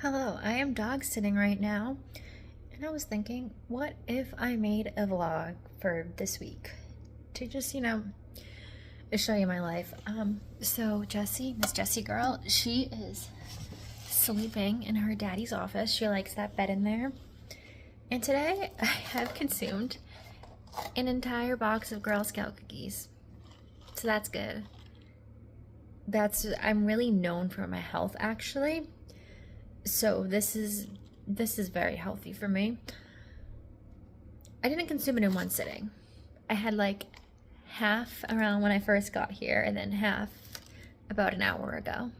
Hello, I am dog sitting right now, and I was thinking, what if I made a vlog for this week to just, show you my life. So Jessie, Miss Jessie girl, she is sleeping in her daddy's office. She likes that bed in there. And today I have consumed an entire box of Girl Scout cookies. So that's good. I'm really known for my health actually. So this is very healthy for me. I didn't consume it in one sitting. I had like half around when I first got here and then half about an hour ago.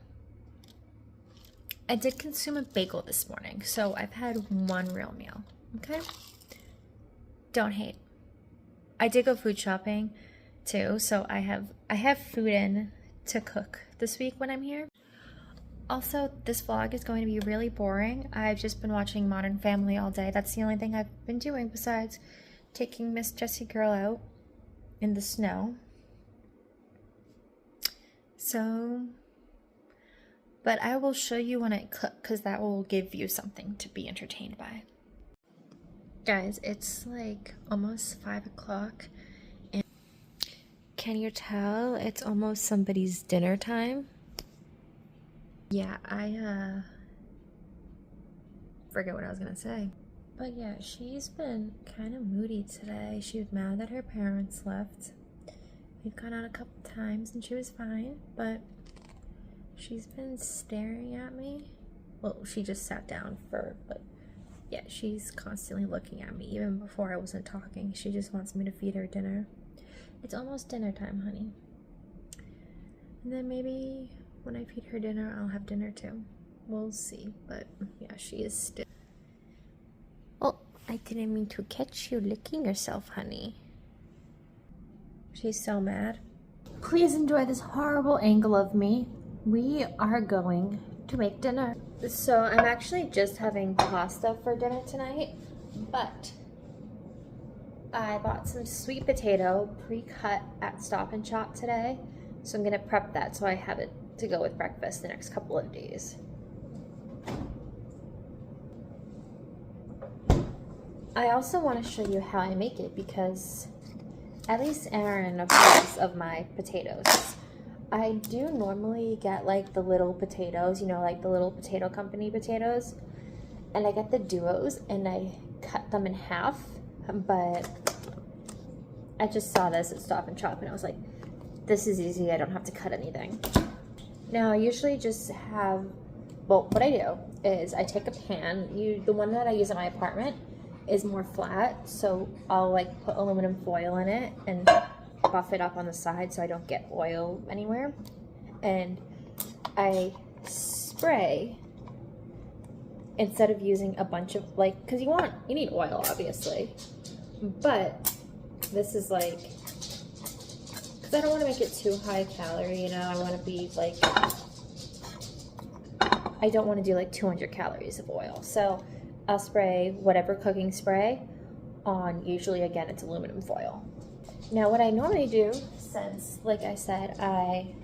I did consume a bagel this morning, so I've had one real meal, okay? Don't hate. I did go food shopping too, so I have food in to cook this week when I'm here. Also, this vlog is going to be really boring. I've just been watching Modern Family all day. That's the only thing I've been doing besides taking Miss Jessie girl out in the snow. So, but I will show you when I cook because that will give you something to be entertained by. Guys, it's like almost 5 o'clock. And can you tell it's almost somebody's dinner time? Yeah, I forget what I was gonna say. But yeah, she's been kind of moody today. She was mad that her parents left. We've gone out a couple times and she was fine, but she's been staring at me. Well, she just sat down but yeah, she's constantly looking at me. Even before I wasn't talking, she just wants me to feed her dinner. It's almost dinner time, honey. And then maybe when I feed her dinner, I'll have dinner too. We'll see, but yeah, she is still. Oh, I didn't mean to catch you licking yourself, honey. She's so mad. Please enjoy this horrible angle of me. We are going to make dinner. So I'm actually just having pasta for dinner tonight, but I bought some sweet potato pre-cut at Stop and Shop today. So I'm gonna prep that so I have it to go with breakfast the next couple of days. I also want to show you how I make it because at least Aaron approves of my potatoes. I do normally get like the little potatoes, like the little potato company potatoes, and I get the duos and I cut them in half, but I just saw this at Stop and Shop and I was like, this is easy, I don't have to cut anything. Now, I usually just have, well, what I do is I take a pan. The one that I use in my apartment is more flat, so I'll like put aluminum foil in it and buff it up on the side so I don't get oil anywhere. And I spray instead of using a bunch of because you need oil obviously, but this is like, I don't want to make it too high calorie, I want to be like, I don't want to do like 200 calories of oil. So I'll spray whatever cooking spray on, usually again, it's aluminum foil. Now what I normally do, since like I said, I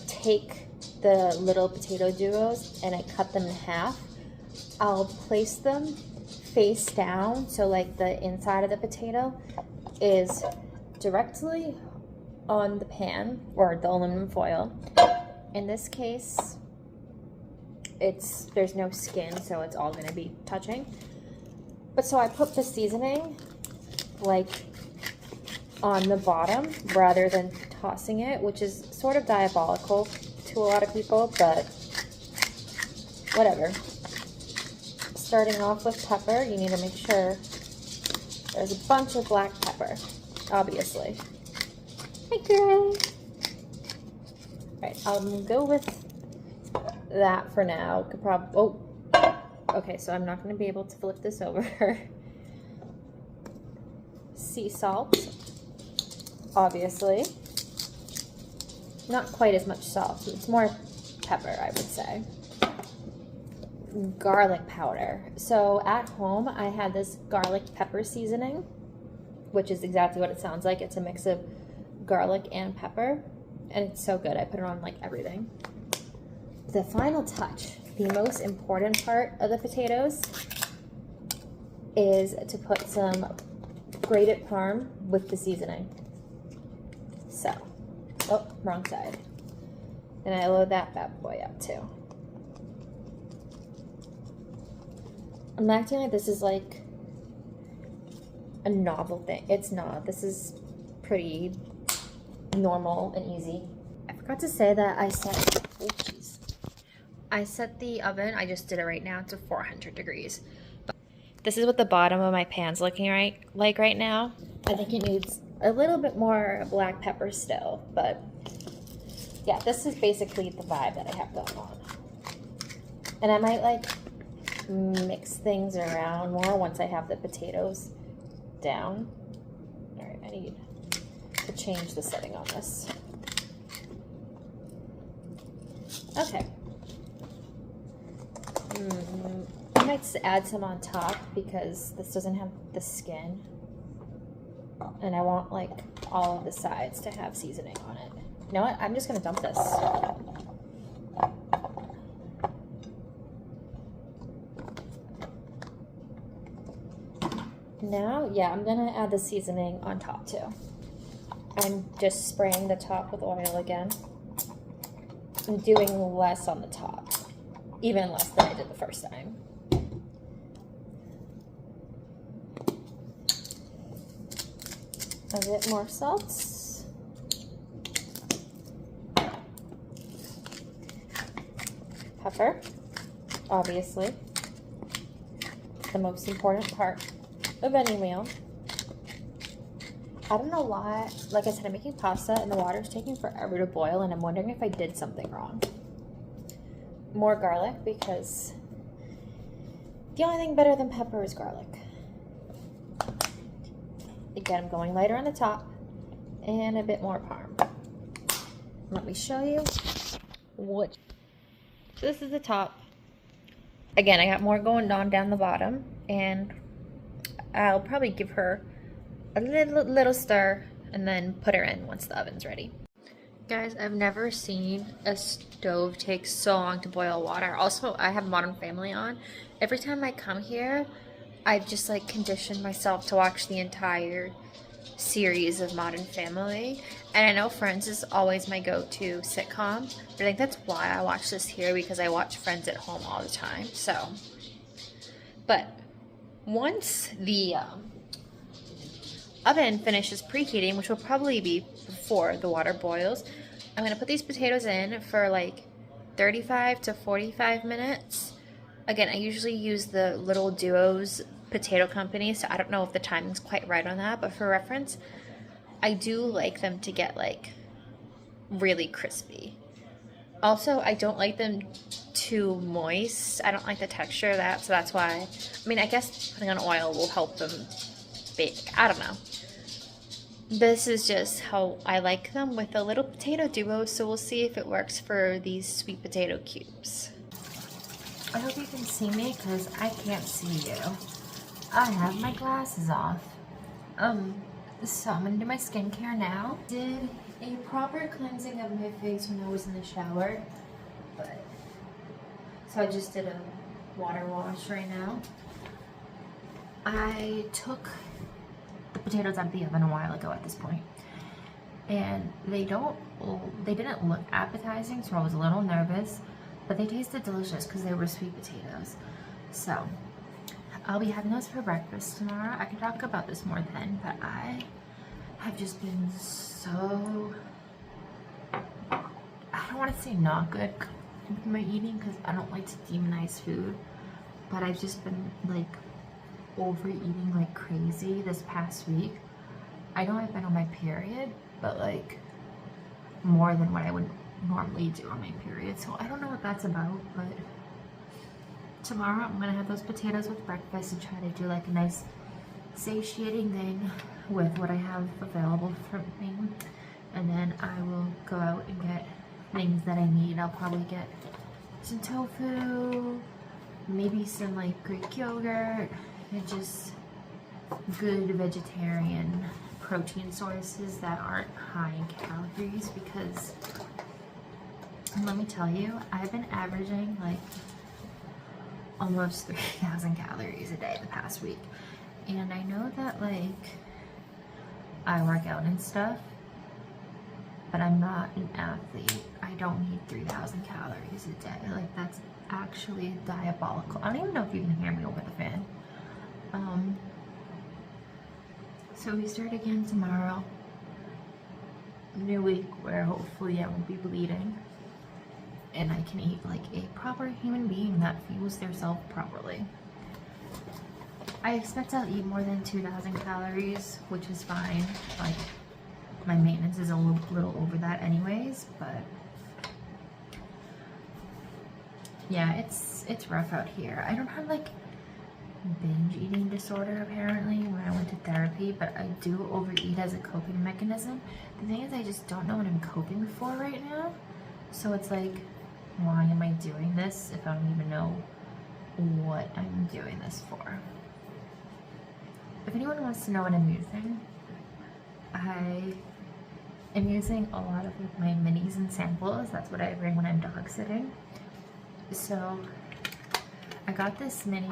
take the little potato duos and I cut them in half. I'll place them face down, so like the inside of the potato is directly on the pan or the aluminum foil. In this case, there's no skin, so it's all going to be touching. But so I put the seasoning like on the bottom rather than tossing it, which is sort of diabolical to a lot of people, but whatever. Starting off with pepper, you need to make sure there's a bunch of black pepper. Obviously. Hi, girl. Alright, I'll go with that for now. Could probably. Oh, okay. So I'm not going to be able to flip this over. Sea salt, obviously. Not quite as much salt. It's more pepper, I would say. Garlic powder. So at home, I had this garlic pepper seasoning, which is exactly what it sounds like. It's a mix of garlic and pepper, and it's so good. I put it on like everything. The final touch the most important part of the potatoes is to put some grated parm with the seasoning. So, oh, wrong side. And I load that bad boy up too. I'm acting like this is like a novel thing. It's not. This is pretty normal and easy. I forgot to say that I set the oven, I just did it right now, to 400 degrees. But this is what the bottom of my pan's looking like right now. I think it needs a little bit more black pepper still, but yeah, this is basically the vibe that I have going on. And I might like mix things around more once I have the potatoes down. All right, I need to change the setting on this. Okay. I might add some on top because this doesn't have the skin. And I want like all of the sides to have seasoning on it. You know what? I'm just gonna dump this. Now, yeah, I'm gonna add the seasoning on top too. I'm just spraying the top with oil again. I'm doing less on the top, even less than I did the first time. A bit more salt. Pepper, obviously, the most important part of any meal. I don't know why, like I said, I'm making pasta and the water's taking forever to boil, and I'm wondering if I did something wrong. More garlic, because the only thing better than pepper is garlic. Again, I'm going lighter on the top and a bit more parm. Let me show you what. So this is the top. Again, I got more going on down the bottom, and I'll probably give her a little stir and then put her in once the oven's ready. Guys, I've never seen a stove take so long to boil water. Also, I have Modern Family on. Every time I come here, I've just like conditioned myself to watch the entire series of Modern Family. And I know Friends is always my go-to sitcom, but I think that's why I watch this here, because I watch Friends at home all the time. So, but once the oven finishes preheating, which will probably be before the water boils, I'm going to put these potatoes in for like 35 to 45 minutes. Again, I usually use the Little Duos potato company, so I don't know if the timing's quite right on that, but for reference, I do like them to get like really crispy. Also, I don't like them too moist. I don't like the texture of that, so that's why, I mean, I guess putting on oil will help them bake. I don't know. This is just how I like them with a little potato duo, so we'll see if it works for these sweet potato cubes. I hope you can see me because I can't see you. I have my glasses off. So I'm gonna do my skincare now. Did a proper cleansing of my face when I was in the shower, but so I just did a water wash right now. I took the potatoes out of the oven a while ago at this point, and they didn't look appetizing, so I was a little nervous, but they tasted delicious because they were sweet potatoes. So I'll be having those for breakfast tomorrow. I can talk about this more then, but I have just been so, I don't want to say not good with my eating because I don't like to demonize food, but I've just been like overeating like crazy this past week. I know I've been on my period, but like more than what I would normally do on my period, so I don't know what that's about, but tomorrow I'm gonna have those potatoes with breakfast and try to do like a nice satiating thing with what I have available for me, and then I will go out and get things that I need. I'll probably get some tofu, maybe some like Greek yogurt, and just good vegetarian protein sources that aren't high in calories, because let me tell you, I've been averaging like almost 3,000 calories a day the past week. And I know that like I work out and stuff, but I'm not an athlete. I don't need 3,000 calories a day. Like that's actually diabolical. I don't even know if you can hear me over the fan. So we start again tomorrow. New week where hopefully I won't be bleeding and I can eat like a proper human being that fuels themselves properly. I expect I'll eat more than 2,000 calories, which is fine. Like my maintenance is a little over that anyways, but yeah, it's rough out here. I don't have like binge eating disorder apparently when I went to therapy, but I do overeat as a coping mechanism. The thing is I just don't know what I'm coping for right now. So it's like, why am I doing this if I don't even know what I'm doing this for? If anyone wants to know what I'm using, I am using a lot of like my minis and samples. That's what I bring when I'm dog sitting. So I got this mini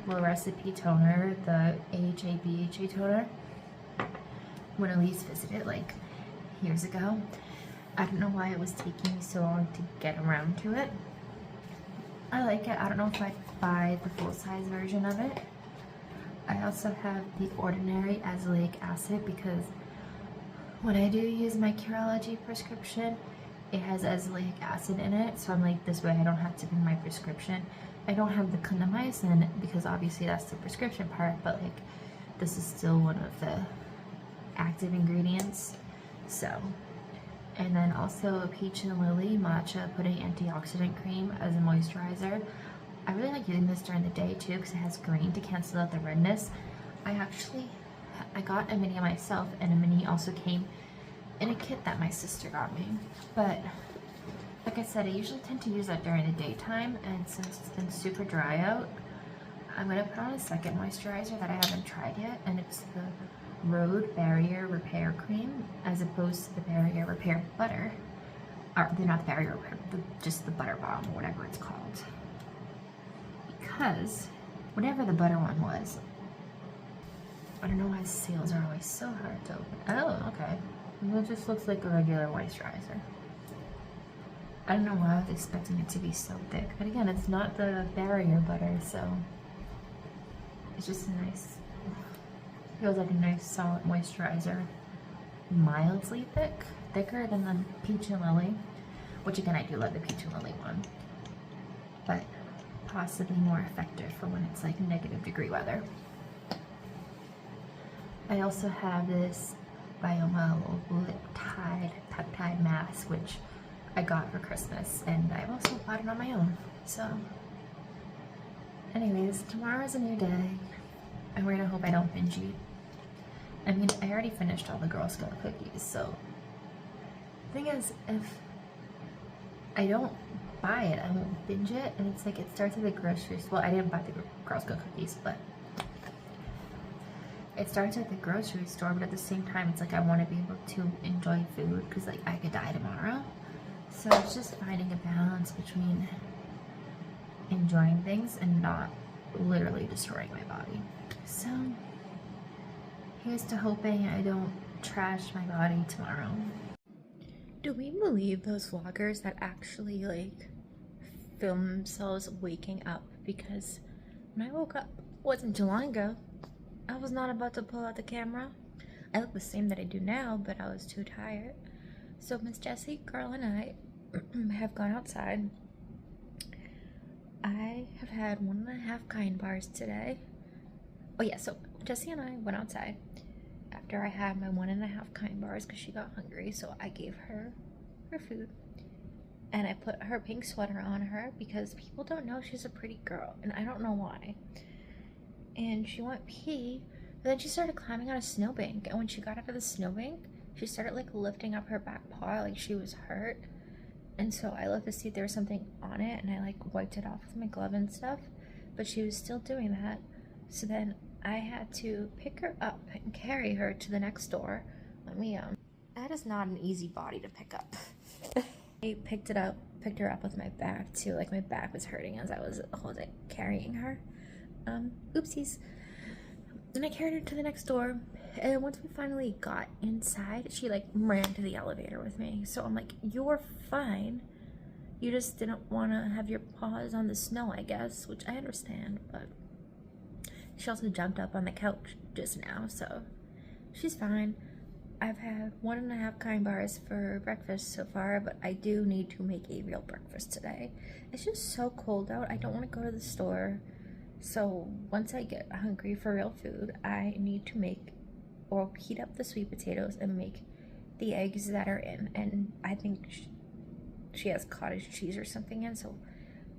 low recipe toner, the AHA BHA toner, when Elise visited like years ago. I don't know why it was taking me so long to get around to it. I like it. I don't know if I'd buy the full-size version of it. I also have the ordinary azelaic acid because when I do use my Curology prescription, it has azelaic acid in it, so I'm like, this way I don't have to bring my prescription. I don't have the clindamycin because obviously that's the prescription part, but like this is still one of the active ingredients. So, and then also a peach and lily matcha pudding antioxidant cream as a moisturizer. I really like using this during the day too because it has green to cancel out the redness. I got a mini myself, and a mini also came in a kit that my sister got me. But like I said, I usually tend to use that during the daytime, and since it's been super dry out, I'm going to put on a second moisturizer that I haven't tried yet, and it's the Road Barrier Repair Cream as opposed to the Barrier Repair Butter. Or they're not the Barrier Repair, just the Butter Bomb, or whatever it's called. Because whatever the butter one was, I don't know why sales are always so hard to open. Oh, okay. It just looks like a regular moisturizer. I don't know why I was expecting it to be so thick, but again, it's not the barrier butter, so it's just a nice, feels like a nice solid moisturizer. Mildly thick, thicker than the peach and lily, which again, I do love the peach and lily one, but possibly more effective for when it's like -degree weather. I also have this Bioma Liptide Peptide Mask, which I got for Christmas, and I've also bought it on my own. So anyways, tomorrow's a new day, and we're gonna hope I don't binge eat. I mean, I already finished all the Girl Scout cookies, so the thing is, if I don't buy it, I won't binge it, and it's like it starts at the grocery store. Well, I didn't buy the Girl Scout cookies, but it starts at the grocery store, but at the same time, it's like I want to be able to enjoy food because like I could die tomorrow. So it's just finding a balance between enjoying things and not literally destroying my body. So here's to hoping I don't trash my body tomorrow. Do we believe those vloggers that actually like film themselves waking up? Because when I woke up, it wasn't too long ago, I was not about to pull out the camera. I look the same that I do now, but I was too tired. So Miss Jessie, Carl, and I have gone outside. I have had 1.5 kind bars today. Oh yeah, so Jessie and I went outside after I had my 1.5 kind bars because she got hungry, so I gave her her food. And I put her pink sweater on her because people don't know she's a pretty girl, and I don't know why. And she went pee, but then she started climbing on a snowbank, and when she got up to the snowbank, she started like lifting up her back paw like she was hurt. And so I looked to see if there was something on it, and I like wiped it off with my glove and stuff, but she was still doing that. So then I had to pick her up and carry her to the next door. That is not an easy body to pick up. I picked picked her up with my back too. Like my back was hurting as I was carrying her. Oopsies. Then I carried her to the next door, and once we finally got inside, she like ran to the elevator with me. So I'm like, you're fine. You just didn't want to have your paws on the snow, I guess, which I understand, but she also jumped up on the couch just now, so she's fine. I've had 1.5 kind bars for breakfast so far, but I do need to make a real breakfast today. It's just so cold out. I don't want to go to the store. So once I get hungry for real food, I need to make or heat up the sweet potatoes and make the eggs that are in. And I think she has cottage cheese or something in, so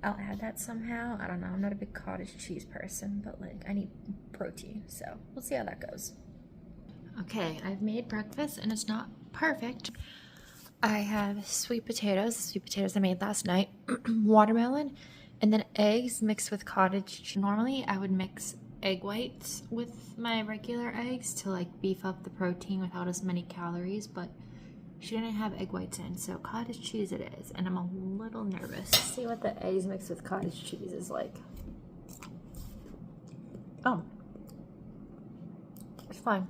I'll add that somehow. I don't know. I'm not a big cottage cheese person, but like I need protein, so we'll see how that goes. Okay, I've made breakfast and it's not perfect. I have sweet potatoes I made last night, watermelon, and then eggs mixed with cottage cheese. Normally I would mix egg whites with my regular eggs to like beef up the protein without as many calories, but she didn't have egg whites in, so cottage cheese it is, and I'm a little nervous to see what the eggs mixed with cottage cheese is like. Oh, it's fine.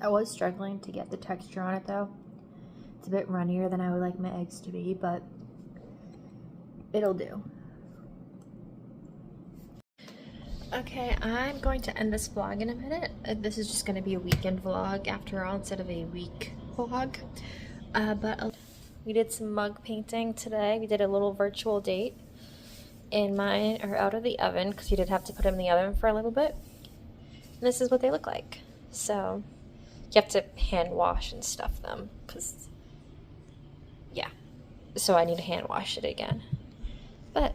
I was struggling to get the texture on it though. It's a bit runnier than I would like my eggs to be, but it'll do. Okay, I'm going to end this vlog in a minute. This is just going to be a weekend vlog after all instead of a week vlog. But we did some mug painting today. We did a little virtual date. And mine are out of the oven because you did have to put them in the oven for a little bit. And this is what they look like. So you have to hand wash and stuff them because, yeah. So I need to hand wash it again. But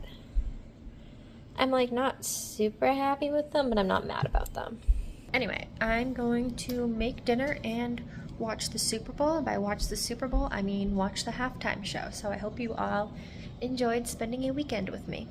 I'm like not super happy with them, but I'm not mad about them. Anyway, I'm going to make dinner and watch the Super Bowl. And by watch the Super Bowl, I mean watch the halftime show. So I hope you all enjoyed spending a weekend with me.